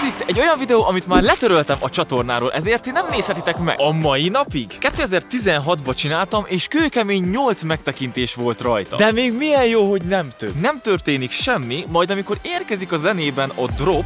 Ez itt egy olyan videó, amit már letöröltem a csatornáról, ezért ti nem nézhetitek meg a mai napig. 2016-ban csináltam, és kőkemény 8 megtekintés volt rajta. De még milyen jó, hogy nem több. Nem történik semmi, majd amikor érkezik a zenében a drop,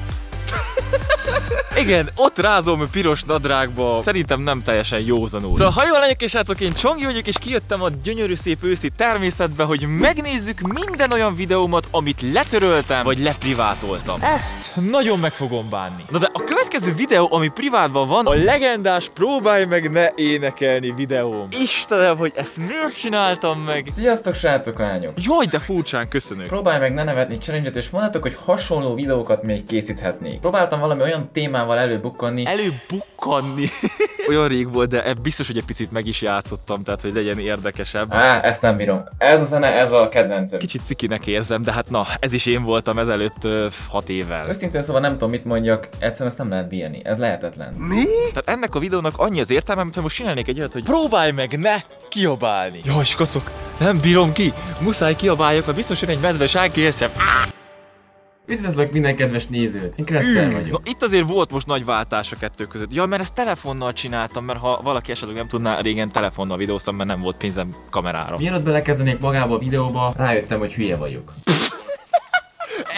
igen, ott rázom piros nadrágba, szerintem nem teljesen józanul. Szóval ha jól lányok és srácok, én Csongi vagyok, és kijöttem a gyönyörű szép őszi természetbe, hogy megnézzük minden olyan videómat, amit letöröltem, vagy leprivátoltam. Ezt nagyon meg fogom bánni. Na de a következő videó, ami privátban van, a legendás próbálj meg ne énekelni videóm. Istenem, hogy ezt miért csináltam meg? Sziasztok srácok, lányok! Jaj, de furcsán köszönök. Próbálj meg ne nevetni challenge-et, és mondhatok, hogy hasonló videókat még készíthetnék. Próbáltam valami olyan témával előbukkanni. Előbukkanni? Olyan rég volt, de biztos, hogy egy picit meg is játszottam, tehát hogy legyen érdekesebb. Ezt nem bírom. Ez a zene, ez a kedvencem. Kicsit cikinek érzem, de hát na, ez is én voltam ezelőtt 6 évvel. Őszintén szóval nem tudom, mit mondjak, egyszerűen ezt nem lehet bírni, ez lehetetlen. Mi? Tehát ennek a videónak annyi az értelme, mintha most csinálnék egy olyat, hogy próbálj meg ne kiabálni. Jaj, skacok, nem bírom ki, muszáj kiabáljak, mert biztos jön egy medves ágészem. Üdvözlök minden kedves nézőt, én Kresszer vagyok. Na, itt azért volt most nagy váltás a kettő között. Ja, mert ezt telefonnal csináltam, mert ha valaki esetleg nem tudná, régen telefonnal videóztam, mert nem volt pénzem kamerára. Mielőtt belekezdenék magába a videóba, rájöttem, hogy hülye vagyok.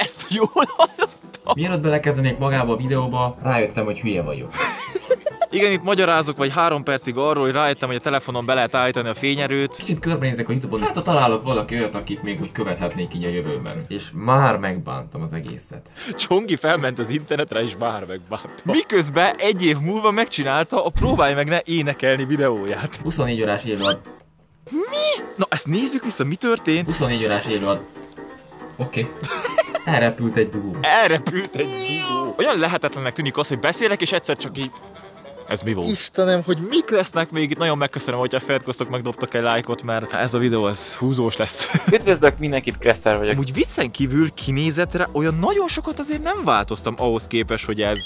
Ezt jól hallottam. Mielőtt belekezdenék magába a videóba, rájöttem, hogy hülye vagyok. Igen, itt magyarázok vagy 3 percig arról, hogy rájöttem, hogy a telefonon be lehet állítani a fényerőt. Kicsit körbenézek a YouTube-on, hát ha találok valaki olyat, akit még úgy követhetnék így a jövőben. És már megbántam az egészet. Csongi felment az internetre és már megbántam. Miközben egy év múlva megcsinálta a próbálj meg ne énekelni videóját. 24 órás élőad. Mi? Na ezt nézzük vissza, mi történt? 24 órás élőad. Oké. Elrepült egy dugó. Elrepült egy dugó. Olyan lehetetlennek tűnik az, hogy beszélek és egyszer csak így... Ez mi volt? Istenem, hogy mik lesznek még itt. Nagyon megköszönöm, hogyha feliratkoztok, megdobtok egy lájkot, mert ez a videó az húzós lesz. Üdvözlök mindenkit, Kresszer vagyok. Úgy viccen kívül kinézetre olyan nagyon sokat azért nem változtam ahhoz képest, hogy ez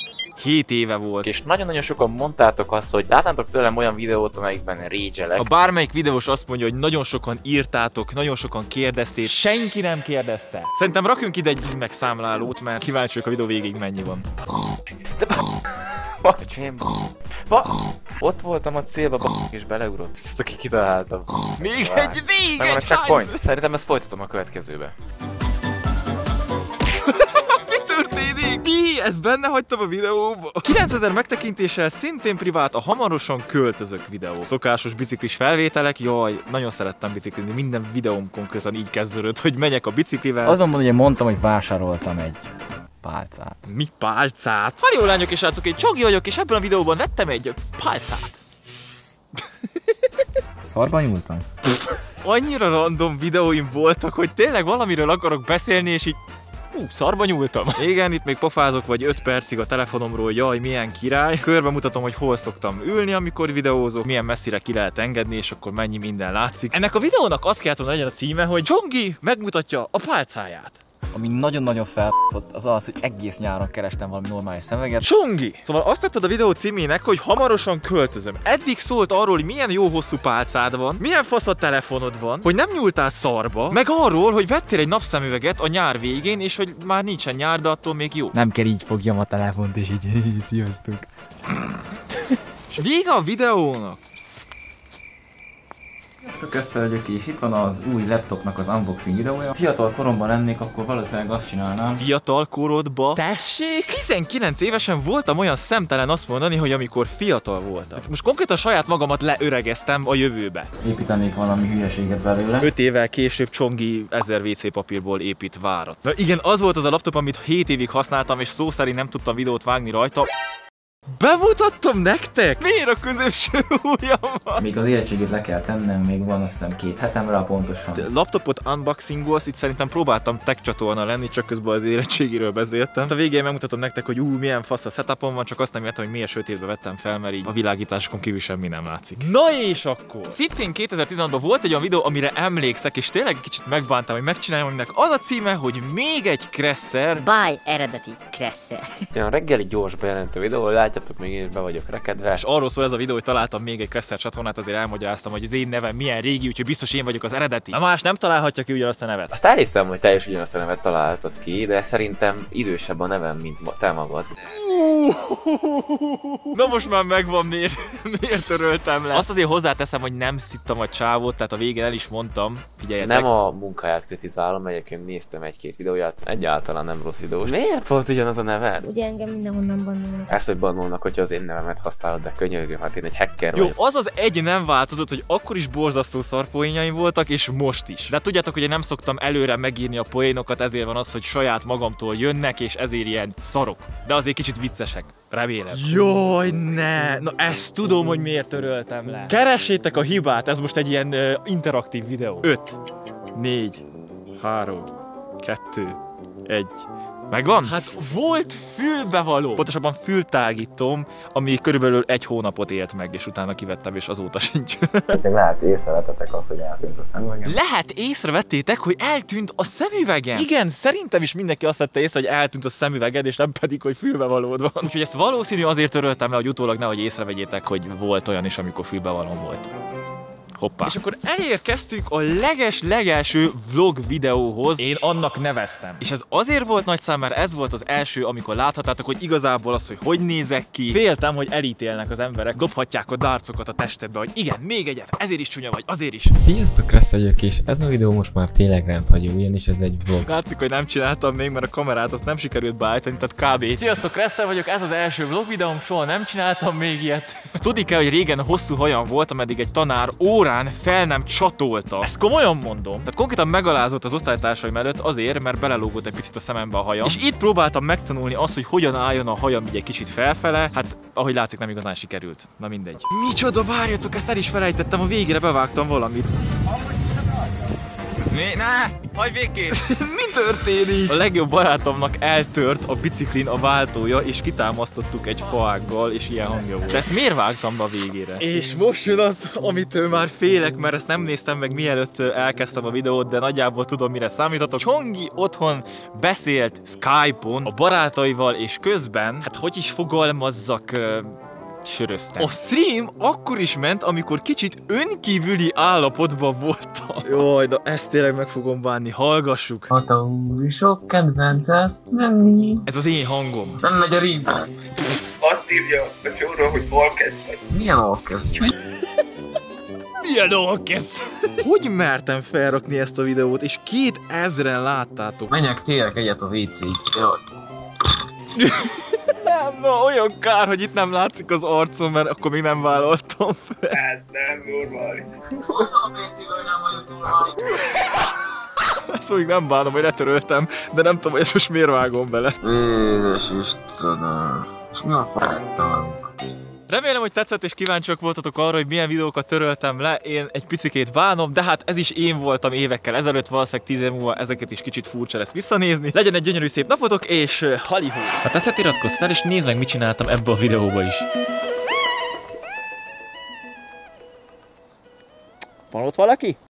7 éve volt. És nagyon-nagyon sokan mondtátok azt, hogy látnátok tőlem olyan videót, amelyikben rage-elek. Ha bármelyik videós azt mondja, hogy nagyon sokan írtátok, nagyon sokan kérdezték, senki nem kérdezte. Szerintem rakjunk ide egy megszámlálót, mert kíváncsi vagyok a videó végig mennyi van. Ott voltam a célba, és beleugrott. Ezt aki kitaláltam. Még egy végig, megvan a checkpoint. Szerintem ezt folytatom a következőbe. Mi történik? Mi? Ezt benne hagytam a videóba? 9000 megtekintéssel szintén privát a hamarosan költözök videó. Szokásos biciklis felvételek, jaj, nagyon szerettem biciklizni, minden videóm konkrétan így kezdődött, hogy megyek a biciklivel. Azonban ugye mondtam, hogy vásároltam egy pálcát. Mi pálcát? Haló lányok és srácok, én Csongi vagyok, és ebben a videóban vettem egy pálcát. Szarba nyúltam? Annyira random videóim voltak, hogy tényleg valamiről akarok beszélni, és így... szarba nyúltam. Igen, itt még pofázok vagy 5 percig a telefonomról, jaj, milyen király. Körbe mutatom, hogy hol szoktam ülni, amikor videózok, milyen messzire ki lehet engedni, és akkor mennyi minden látszik. Ennek a videónak azt kellett volna legyen a címe, hogy Csongi megmutatja a pálcáját. Ami nagyon-nagyon felpott, az az, hogy egész nyáron kerestem valami normális szemüveget. Csongi! Szóval azt tetted a videó címének, hogy hamarosan költözöm. Eddig szólt arról, hogy milyen jó hosszú pálcád van, milyen fasz a telefonod van, hogy nem nyúltál szarba, meg arról, hogy vettél egy napszemüveget a nyár végén, és hogy már nincsen nyár, de attól még jó. Nem kell így fogjam a telefont, és így sziasztok. És vége a videónak. Sziasztok, Kresszer vagyok, és itt van az új laptopnak az unboxing videója. Fiatal koromban lennék, akkor valószínűleg azt csinálnám. Fiatal korodba? Tessék? 19 évesen voltam olyan szemtelen azt mondani, hogy amikor fiatal voltam. Hát most konkrétan saját magamat leöregeztem a jövőbe. Építenék valami hülyeséget belőle. 5 évvel később Csongi 1000 WC papírból épít várat. Na igen, az volt az a laptop, amit 7 évig használtam, és szó szerint nem tudtam videót vágni rajta. Bemutattam nektek? Miért a középső ujjam van? Még az érettségét le kell tennem, még van azt hiszem 2 hetem rá pontosan. Laptopot unboxingolsz, itt szerintem próbáltam tech csatorna lenni, csak közben az érettségiről beszéltem. A végén megmutatom nektek, hogy milyen fasz a setupom van, csak azt nem értem, hogy miért sötétbe vettem fel, mert így a világításokon kívül semmi nem látszik. Na és akkor! Szintén 2016-ban volt egy olyan videó, amire emlékszek, és tényleg egy kicsit megbántam, hogy megcsináljam, aminek az a címe, hogy még egy Kresszer. By eredeti Kresszer. Ilyen reggeli gyors bejelentő videó, látjátok, még én is be vagyok rekedve. És arról szól ez a videó, hogy találtam még egy Kresszer csatornát, azért elmagyaráztam, hogy az én nevem milyen régi, úgyhogy biztos én vagyok az eredeti. Na más nem találhatja ki ugyanazt a nevet. Azt elhiszem, hogy te is ugyanazt a nevet találtad ki, de szerintem idősebb a nevem, mint te magad. Na most már megvan, miért töröltem le. Azt azért hozzáteszem, hogy nem szittam a csávót, tehát a végén el is mondtam, figyeljetek. Nem a munkáját kritizálom, egyébként néztem egy-két videóját, egyáltalán nem rossz videós. Miért volt ugyanaz a neved? Ugye engem mindenhonnan bannolnak. Ezt, hogy bannolnak, hogyha az én nevemet használod, de könyörgöm, hát én egy hacker Jó, vagyok. az az egy nem változott, hogy akkor is borzasztó szarpoénjaim voltak, és most is. De tudjátok, hogy én nem szoktam előre megírni a poénokat, ezért van az, hogy saját magamtól jönnek, és ezért ilyen szarok. De azért kicsit viccesek. Remélem. Jaj, ne! Na ezt tudom, hogy miért töröltem le. Keressétek a hibát, ez most egy ilyen interaktív videó. 5, 4, 3, 2, 1. Megvan? Hát volt fülbevaló. Pontosabban fültágítom, ami körülbelül 1 hónapot élt meg, és utána kivettem, és azóta sincs. Lehet észrevettetek azt, hogy eltűnt a szemüvegem? Lehet észrevettétek, hogy eltűnt a szemüvegem? Igen, szerintem is mindenki azt vette észre, hogy eltűnt a szemüveged, és nem pedig, hogy fülbevalód van. Úgyhogy ezt valószínű azért töröltem le, hogy utólag nehogy észrevegyétek, hogy volt olyan is, amikor fülbevalóm volt. Hoppá. És akkor elérkeztünk a legelső vlog videóhoz. Én annak neveztem. És ez azért volt nagy szám, mert ez volt az első, amikor láthattátok, hogy igazából az, hogy nézek ki. Féltem, hogy elítélnek az emberek, dobhatják a darcokat a testedbe, hogy igen, még egyet, ezért is csúnya vagy, azért is. Sziasztok, Kressz vagyok, és ez a videó most már tényleg rendhagyó, ugyanis ez egy vlog. Látszik, hogy nem csináltam még, mert a kamerát azt nem sikerült beállítani, tehát kb. Sziasztok, Kressz vagyok, ez az első vlog videóm, soha nem csináltam még ilyet. Tudni kell, hogy régen hosszú hajam volt, ameddig egy tanár órán fel nem csatolta. Ezt komolyan mondom. Tehát konkrétan megalázott az osztálytársaim előtt azért, mert belelógott egy picit a szemembe a hajam. És itt próbáltam megtanulni azt, hogy hogyan álljon a hajam így egy kicsit felfele. Hát, ahogy látszik, nem igazán sikerült. Na mindegy. Micsoda, várjatok, ezt el is felejtettem, a végére bevágtam valamit. Hagyj végképp! Mi történik? A legjobb barátomnak eltört a biciklin a váltója, és kitámasztottuk egy faággal, és ilyen hangja volt. De ezt miért vágtam be a végére? És most jön az, amitől már félek, mert ezt nem néztem meg mielőtt elkezdtem a videót, de nagyjából tudom, mire számíthatok. Csongi otthon beszélt Skype-on a barátaival, és közben, hát hogy is fogalmazzak, söröztem. A stream akkor is ment, amikor kicsit önkívüli állapotban voltam. Jaj, de ezt tényleg meg fogom bánni. Hallgassuk. Hata úri sok kedvenc ezt menni. Ez az én hangom. Nem megy a rímba. Azt írja a csóra, hogy orkesz vagy. Milyen orkesz? Milyen orkesz? Hogy mertem felrakni ezt a videót, és 2000-en láttátok? Menjek tényleg egyet a WC-ig. Nem, na, olyan kár, hogy itt nem látszik az arcom, mert akkor még nem vállaltam fel. Ez nem normális. A WC-ből nem vagyok normális. Ezt még nem bánom, hogy letöröltem, de nem tudom, hogy ezt most miért vágom bele. Édes Istenem. És mi a f***tan? Remélem, hogy tetszett és kíváncsiak voltatok arra, hogy milyen videókat töröltem le. Én egy picikét bánom, de hát ez is én voltam évekkel ezelőtt, valószínűleg 10 év múlva ezeket is kicsit furcsa lesz visszanézni. Legyen egy gyönyörű szép napotok, és halihó! Ha tetszett, iratkozz fel, és nézd meg, mit csináltam ebbe a videóba is. Van ott valaki?